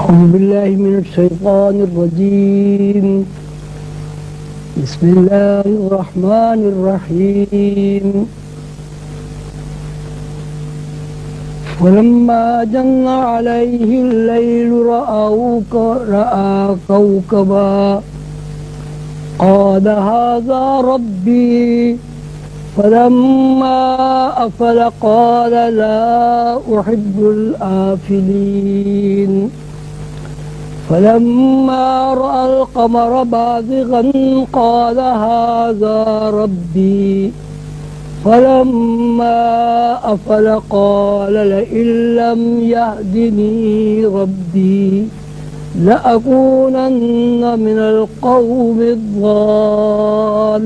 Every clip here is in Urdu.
أعوذ بالله من الشيطان الرجيم. بسم الله الرحمن الرحيم. فلما جن عليه الليل رأى كوكبا قال هذا ربي فلما أفل قال لا أحب الآفلين. فلما رأى القمر بازغا قال هذا ربي فلما أفل قال لئن لم يهدني ربي لأكونن من القوم الضالين.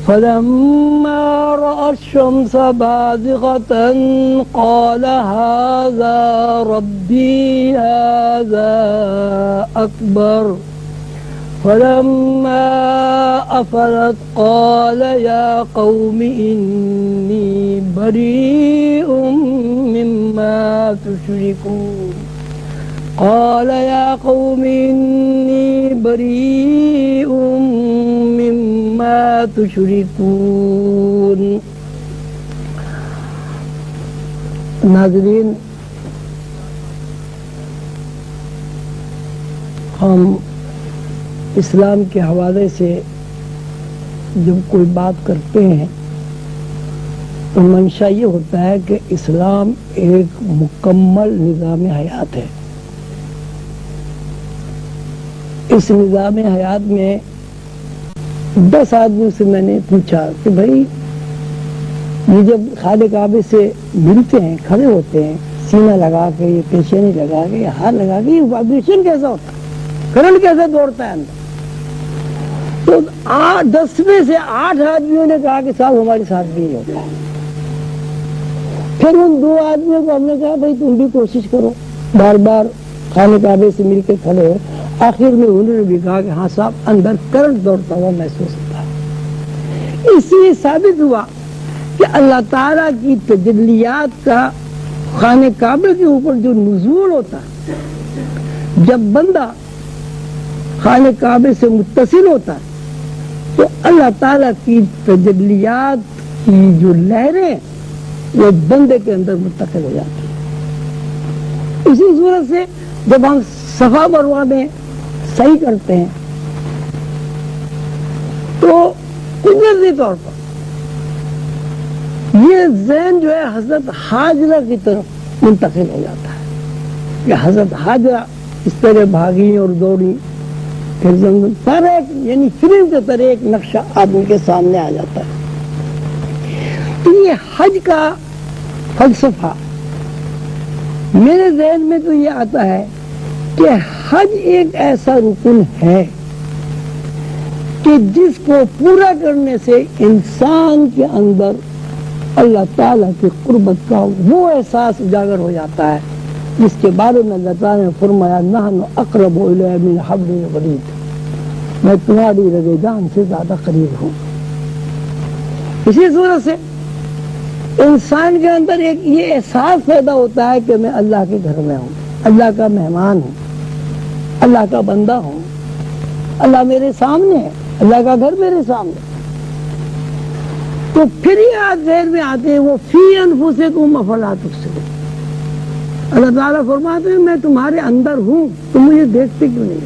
فلما رأى الشمس بازغة قال هذا ربي هذا أكبر. فلما أفلت قال يا قوم إني بريء مما تشركون. قال يا قوم إني بريء مما تشركون. ناظرین، ہم اسلام کے حوالے سے جب کوئی بات کرتے ہیں تو منشا یہ ہوتا ہے کہ اسلام ایک مکمل نظام حیات ہے. اس نظام حیات میں 10 آدمیوں سے میں نے پوچھا کہ بھائی یہ جب خالق کعبے سے ملتے ہیں، کھڑے ہوتے ہیں، سینہ لگا کے، یہ پیشانی لگا کے، یہ ہاتھ لگا کے، یہ وائبریشن کیسا ہوتا ہے، کرنٹ کیسے دوڑتا ہے اندر؟ تو 10 میں سے 8 آدمیوں نے کہا کہ صاحب ہمارے ساتھ بھی نہیں ہوتا. پھر ان 2 آدمیوں کو ہم نے کہا بھائی تم بھی کوشش کرو، بار بار خانہ کعبے سے مل کے کھڑے ہو. آخر میں انہوں نے بھی کہا کہ ہاں صاحب اندر کرنٹ دوڑتا ہوا محسوس ہوتا ہے. اس سے ثابت ہوا کہ اللہ تعالیٰ کی تجلیات کا خانہ کعبے کے اوپر جو نزول ہوتا ہے، جب بندہ خانہ کعبے سے متصل ہوتا ہے تو اللہ تعالیٰ کی تجلیات کی جو لہریں وہ بندے کے اندر منتقل ہو جاتی ہیں. اسی صورت سے جب ہم صفا مروہ میں صحیح کرتے ہیں تو قدرتی طور پر یہ ذہن جو ہے حضرت حاجرہ کی طرف منتقل ہو جاتا ہے کہ حضرت حاجرہ اس طرح بھاگی اور دوڑی، پھر زمزم سارا ایک یعنی فلم کے طرح ایک نقشہ آدمی کے سامنے آ جاتا ہے. تو یہ حج کا فلسفہ میرے ذہن میں تو یہ آتا ہے کہ حج ایک ایسا رکن ہے کہ جس کو پورا کرنے سے انسان کے اندر اللہ تعالیٰ کی قربت کا وہ احساس اجاگر ہو جاتا ہے جس کے بارے میں اللہ تعالیٰ نے فرمایا نحن اقرب الیہ من حبل الورید، میں تمہاری رگ جان سے زیادہ قریب ہوں. اسی صورت سے انسان کے اندر ایک یہ احساس پیدا ہوتا ہے کہ میں اللہ کے گھر میں ہوں، اللہ کا مہمان ہوں، اللہ کا بندہ ہوں، اللہ میرے سامنے ہے، اللہ کا گھر میرے سامنے. تو پھر یہ ذہن میں آتے ہیں وہ فی انفسکم افلا تبصرون. اللہ تعالیٰ فرماتے ہیں میں تمہارے اندر ہوں، تم مجھے دیکھتے کیوں نہیں؟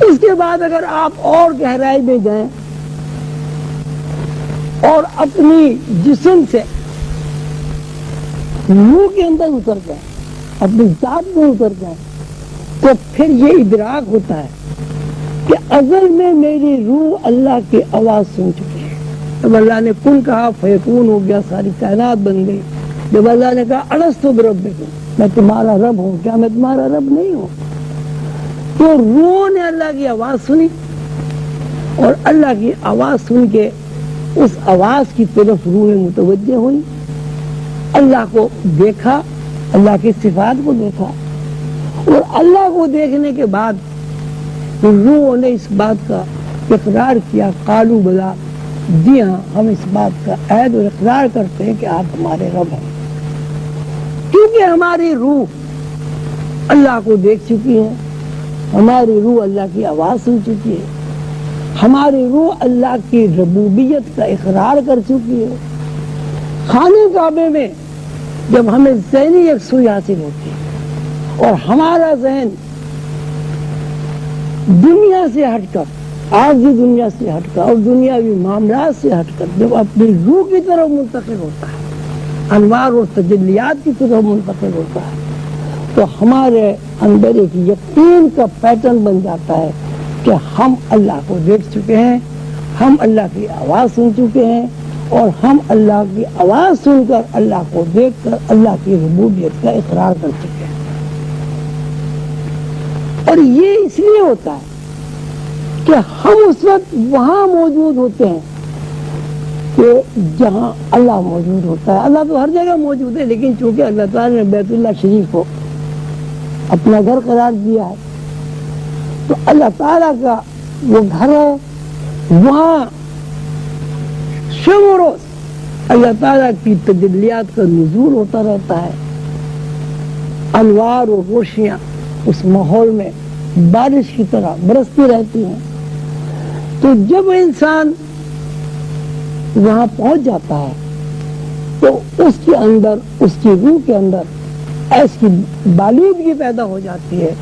اس کے بعد اگر آپ اور گہرائی میں جائیں اور اپنی جسم سے روح کے اندر اتر جائیں، اپنی ذات میں اتر جائیں، تو پھر یہ ادراک ہوتا ہے کہ ازل میں میری روح اللہ کی آواز سن چکی ہے. جب اللہ نے کن کہا فیکون ہو گیا، ساری کائنات بن گئی. جب اللہ نے کہا الستو بربکم، میں تمہارا رب ہوں، کیا میں تمہارا رب نہیں ہوں؟ تو روح نے اللہ کی آواز سنی اور اللہ کی آواز سن کے اس آواز کی طرف روح متوجہ ہوئی، اللہ کو دیکھا، اللہ کی صفات کو دیکھا، اور اللہ کو دیکھنے کے بعد روح نے اس بات کا اقرار کیا، قالوا بلا، جی ہاں ہم اس بات کا عہد اور اقرار کرتے ہیں کہ آپ ہمارے رب ہیں. کیونکہ ہماری روح اللہ کو دیکھ چکی ہے، ہماری روح اللہ کی آواز سن چکی ہے، ہماری روح اللہ کی ربوبیت کا اقرار کر چکی ہے۔ خانے کعبے میں جب ہمیں ذہنی یکسوئی حاصل ہوتی ہے اور ہمارا ذہن دنیا سے ہٹ کر، عارضی دنیا سے ہٹ کر اور دنیاوی معاملات سے ہٹ کر جب اپنی روح کی طرف منتقل ہوتا ہے، انوار اور تجلیات کی طرف منتقل ہوتا ہے، تو ہمارے اندر ایک یقین کا پیٹرن بن جاتا ہے کہ ہم اللہ کو دیکھ چکے ہیں، ہم اللہ کی آواز سن چکے ہیں، اور ہم اللہ کی آواز سن کر، اللہ کو دیکھ کر اللہ کی ربوبیت کا اقرار کر چکے ہیں۔ اور یہ اس لیے ہوتا ہے کہ ہم اس وقت وہاں موجود ہوتے ہیں کہ جہاں اللہ موجود ہوتا ہے۔ اللہ تو ہر جگہ موجود ہے، لیکن چونکہ اللہ تعالیٰ نے بیت اللہ شریف کو اپنا گھر قرار دیا ہے، تو اللہ تعالیٰ کا وہ گھر ہے، وہاں شب و روز اللہ تعالیٰ کی تجلیات کا نزول ہوتا رہتا ہے، انوار اور روشنیاں اس ماحول میں بارش کی طرح برستی رہتی ہیں۔ تو جب انسان وہاں پہنچ جاتا ہے تو اس کے اندر، اس کی روح کے اندر ایسی بالودگی پیدا ہو جاتی ہے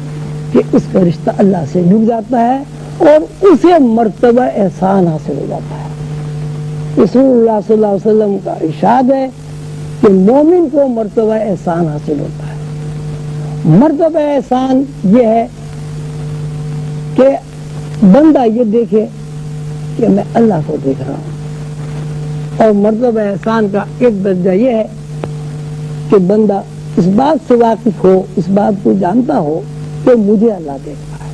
کہ اس کا رشتہ اللہ سے جڑ جاتا ہے اور اسے مرتبہ احسان حاصل ہو جاتا ہے۔ رسول اللہ صلی اللہ علیہ وسلم کا ارشاد ہے کہ مومن کو مرتبہ احسان حاصل ہوتا ہے۔ مرتبہ احسان یہ ہے کہ بندہ یہ دیکھے کہ میں اللہ کو دیکھ رہا ہوں، اور مرتبہ احسان کا ایک درجہ یہ ہے کہ بندہ اس بات سے واقف ہو، اس بات کو جانتا ہو کہ مجھے اللہ دیکھ رہا ہے۔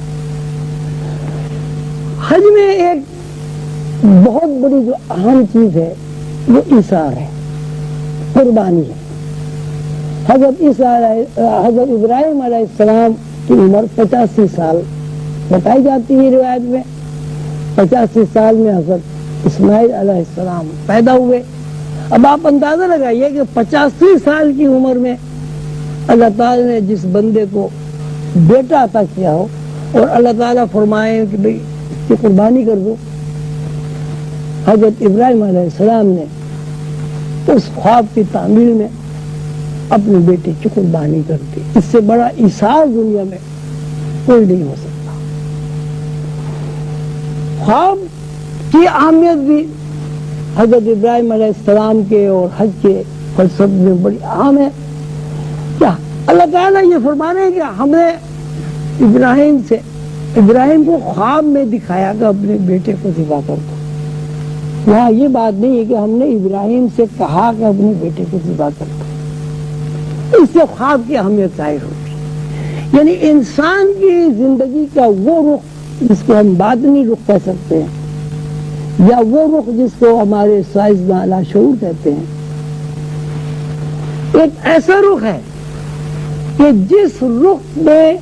حج میں ایک بہت بڑی جو اہم چیز ہے وہ ایثار ہے، قربانی ہے۔ حضرت ابراہیم علیہ السلام کی عمر 85 سال بتائی جاتی ہے روایت میں۔ 85 سال میں حضرت اسماعیل علیہ السلام پیدا ہوئے۔ اب آپ اندازہ لگائیے کہ 85 سال کی عمر میں اللہ تعالیٰ نے جس بندے کو بیٹا عطا کیا ہو اور اللہ تعالیٰ فرمائے کہ بھئی اس کی قربانی کر دو، حضرت ابراہیم علیہ السلام نے اس خواب کی تعمیل میں اپنے بیٹے کی قربانی کر دی۔ اس سے بڑا ایثار دنیا میں کوئی نہیں ہو سکتا۔ خواب کی اہمیت بھی حضرت ابراہیم علیہ السلام کے اور حج کے فلسفے میں بڑی اہم ہے۔ کیا اللہ تعالیٰ یہ فرما رہے ہیں کہ ہم نے ابراہیم کو خواب میں دکھایا کہ اپنے بیٹے کو ذبح کر دو۔ وہاں یہ بات نہیں ہے کہ ہم نے ابراہیم سے کہا کہ اپنے بیٹے کو ذبح کر دو۔ اس سے خواب کی اہمیت ظاہر ہوتی ہے۔ یعنی انسان کی زندگی کا وہ رخ جس کو ہم باطنی رخ کہہ سکتے ہیں، یا وہ رخ جس کو ہمارے سائنسداں لاشعور کہتے ہیں، ایک ایسا رخ ہے کہ جس رخ میں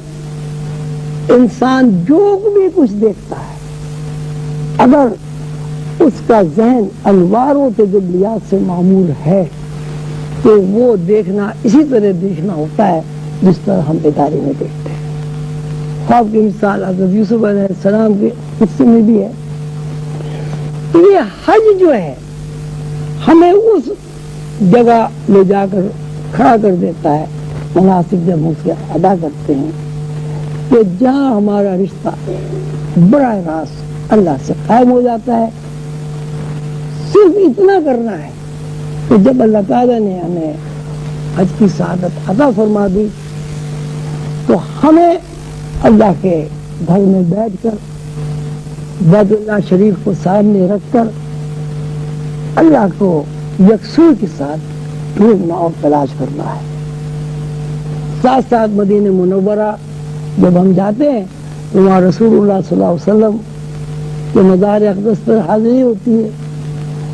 انسان جو بھی کچھ دیکھتا ہے، اگر اس کا ذہن انوار و تجلیات سے معمور ہے تو وہ دیکھنا اسی طرح دیکھنا ہوتا ہے جس طرح ہم بیداری میں دیکھتے ہیں۔ خواب کی مثال حضرت یوسف علیہ السلام کے قصے میں بھی ہے۔ تو یہ حج جو ہے ہمیں اس جگہ لے جا کر کھڑا کر دیتا ہے، مناسب جب ہم اسے ادا کرتے ہیں، کہ جہاں ہمارا رشتہ براہ راست اللہ سے قائم ہو جاتا ہے۔ صرف اتنا کرنا ہے کہ جب اللہ تعالیٰ نے ہمیں حج کی سعادت عطا فرما دی تو ہمیں اللہ کے گھر میں بیٹھ کر بیت اللہ شریف کو سامنے رکھ کر اللہ کو یکسوئی کے ساتھ ڈھونڈنا اور تلاش کرنا ہے۔ ساتھ ساتھ مدینہ منورہ جب ہم جاتے ہیں تو وہاں رسول اللہ صلی اللہ علیہ وسلم کے مزار اقدس پر حاضری ہوتی ہے۔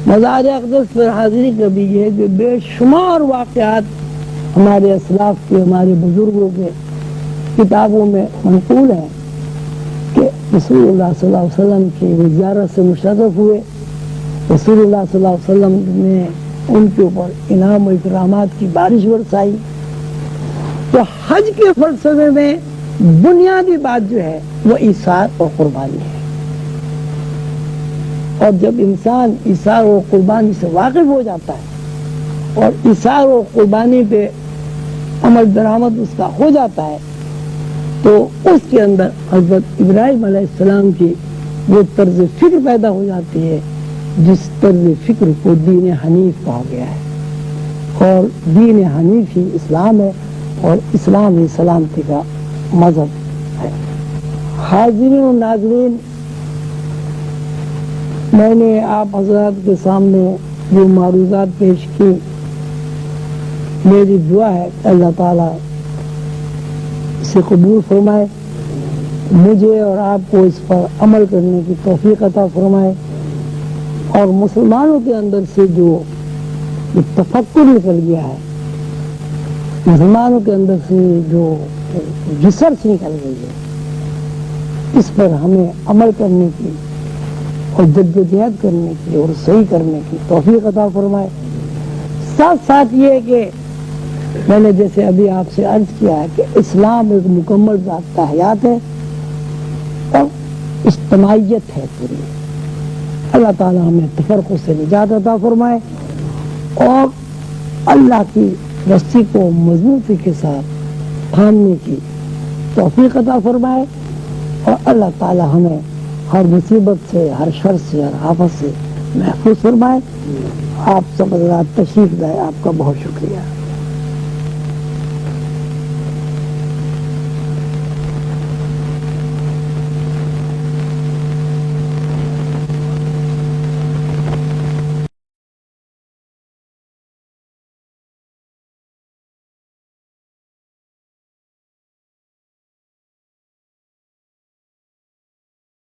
مزار اقدس پر حاضری کا بھی یہ ہے کہ بے شمار واقعات ہمارے اسلاف کے، ہمارے بزرگوں کے کتابوں میں منقول ہیں کہ رسول اللہ صلی اللہ علیہ وسلم کی زیارت سے مشرف ہوئے، رسول اللہ صلی اللہ علیہ وسلم نے ان کے اوپر انعام و اکرامات کی بارش برسائی، تو حج کے فلسفے میں بنیادی بات جو ہے وہ ایثار اور قربانی ہے، اور جب انسان ایثار اور قربانی سے واقف ہو جاتا ہے اور ایثار اور قربانی پہ عمل درآمد اس کا ہو جاتا ہے تو اس کے اندر حضرت ابراہیم علیہ السلام کی وہ طرز فکر پیدا ہو جاتی ہے جس طرز فکر کو دین حنیف کہا گیا ہے، اور دین حنیف ہی اسلام ہے اور اسلام ہی سلامتی کا مذہب ہے۔ حاضرین و ناظرین، میں نے آپ حضرات کے سامنے جو معروضات پیش کی، میری دعا ہے کہ اللہ تعالیٰ اسے قبول فرمائے، مجھے اور آپ کو اس پر عمل کرنے کی توفیق عطا فرمائے، اور مسلمانوں کے اندر سے جو تفکر نکل گیا ہے، مسلمانوں کے اندر سے جو ریسرچ نکل گئی ہے، اس پر ہمیں عمل کرنے کی اور جدوجہد کرنے کی اور صحیح کرنے کی توفیق عطا فرمائے۔ ساتھ ساتھ یہ کہ میں نے جیسے ابھی آپ سے عرض کیا ہے کہ اسلام ایک مکمل ضابطہ حیات ہے اور اجتماعیت ہے پوری۔ اللہ تعالیٰ ہمیں تفرقوں سے نجات عطا فرمائے اور اللہ کی رسی کو مضبوطی کے ساتھ تھامنے کی توفیق عطا فرمائے، اور اللہ تعالیٰ ہمیں ہر مصیبت سے، ہر شر سے، ہر آفت سے محفوظ فرمائے۔ آپ سب حضرات تشریف لائے، آپ کا بہت شکریہ۔